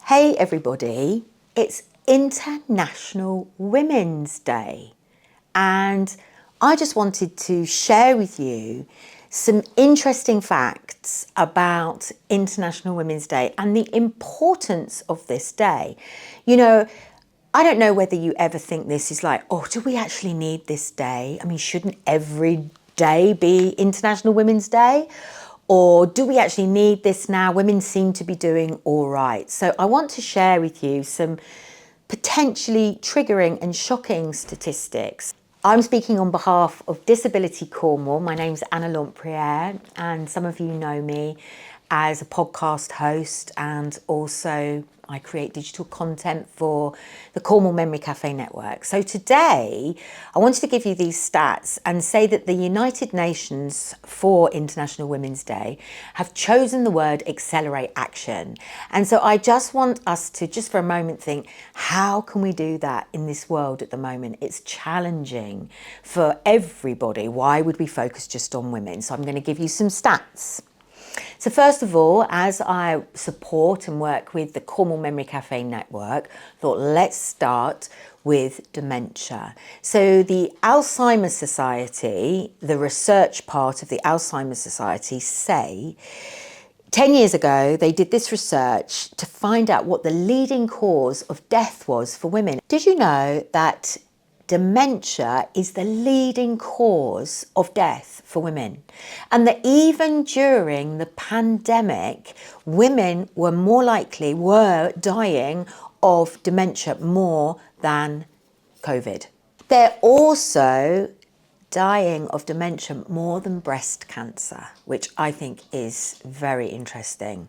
Hey everybody, it's International Women's Day and I just wanted to share with you some interesting facts about International Women's Day and the importance of this day. You know, I don't know whether you ever think this is like, oh, do we actually need this day? I mean, shouldn't every day be International Women's Day? Or do we actually need this now? Women seem to be doing all right. So I want to share with you some potentially triggering and shocking statistics. I'm speaking on behalf of Disability Cornwall. My name's Anna Lempriere, and some of you know me as a podcast host, and also I create digital content for the Cornwall Memory Cafe network. So today I wanted to give you these stats and say that the United Nations for International Women's Day have chosen the word accelerate action. And so I just want us to just for a moment think, how can we do that in this world at the moment? It's challenging for everybody. Why would we focus just on women? So I'm going to give you some stats. So first of all, as I support and work with the Cornwall Memory Cafe network, I thought let's start with dementia. So the Alzheimer's Society, the research part of the Alzheimer's Society say 10 years ago, they did this research to find out what the leading cause of death was for women. Did you know that dementia is the leading cause of death for women, and that even during the pandemic, women were dying of dementia more than COVID. They're also dying of dementia more than breast cancer, which I think is very interesting.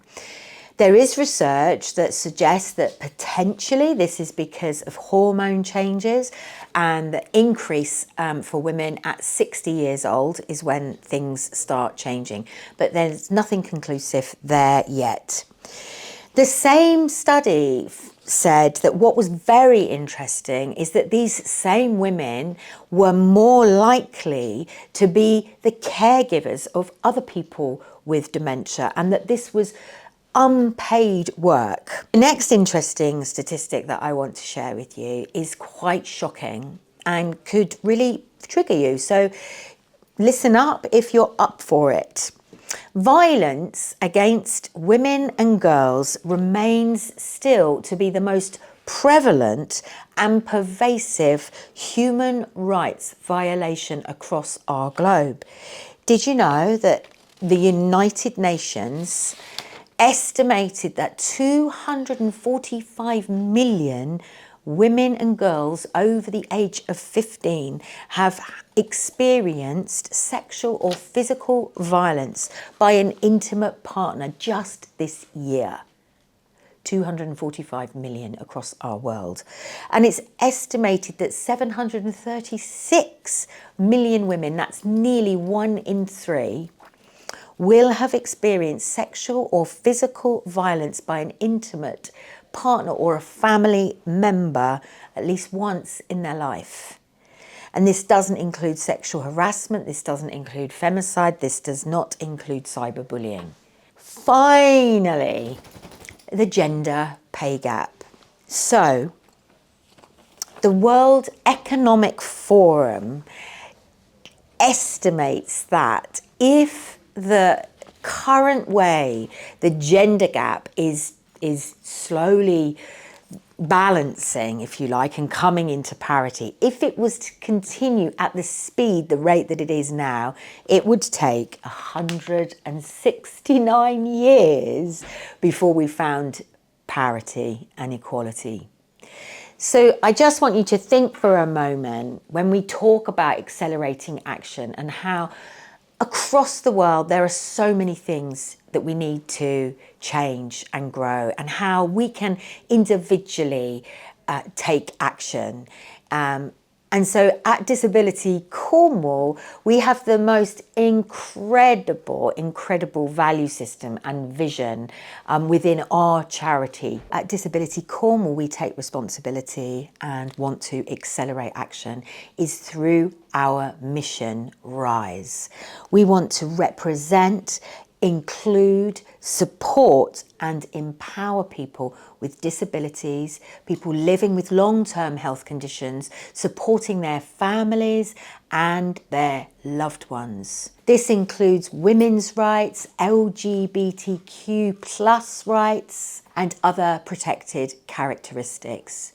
There is research that suggests that potentially this is because of hormone changes, and the increase for women at 60 years old is when things start changing. But there's nothing conclusive there yet. The same study said that what was very interesting is that these same women were more likely to be the caregivers of other people with dementia, and that this was unpaid work. The next interesting statistic that I want to share with you is quite shocking and could really trigger you. So listen up if you're up for it. Violence against women and girls remains still to be the most prevalent and pervasive human rights violation across our globe. Did you know that the United Nations estimated that 245 million women and girls over the age of 15 have experienced sexual or physical violence by an intimate partner just this year? 245 million across our world. And it's estimated that 736 million women, that's nearly 1 in 3, will have experienced sexual or physical violence by an intimate partner or a family member at least once in their life. And this doesn't include sexual harassment, this doesn't include femicide, this does not include cyberbullying. Finally, the gender pay gap. So, the World Economic Forum estimates that if the current way the gender gap is slowly balancing, if you like, and coming into parity, if it was to continue at the rate that it is now, it would take 169 years before we found parity and equality. So I just want you to think for a moment when we talk about accelerating action and how across the world there are so many things that we need to change and grow, and how we can individually take action. And so at Disability Cornwall, we have the most incredible value system and vision within our charity. At Disability Cornwall, we take responsibility and want to accelerate action is through our mission, Rise. We want to represent include, support and empower people with disabilities, people living with long-term health conditions, supporting their families and their loved ones. This includes women's rights, LGBTQ plus rights and other protected characteristics.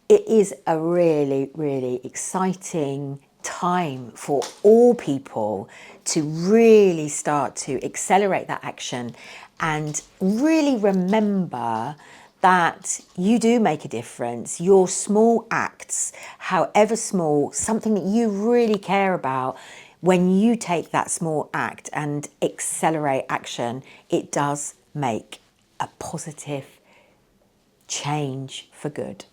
It is a really, really exciting time for all people to really start to accelerate that action and really remember that you do make a difference. Your small acts, however small, something that you really care about, when you take that small act and accelerate action, it does make a positive change for good.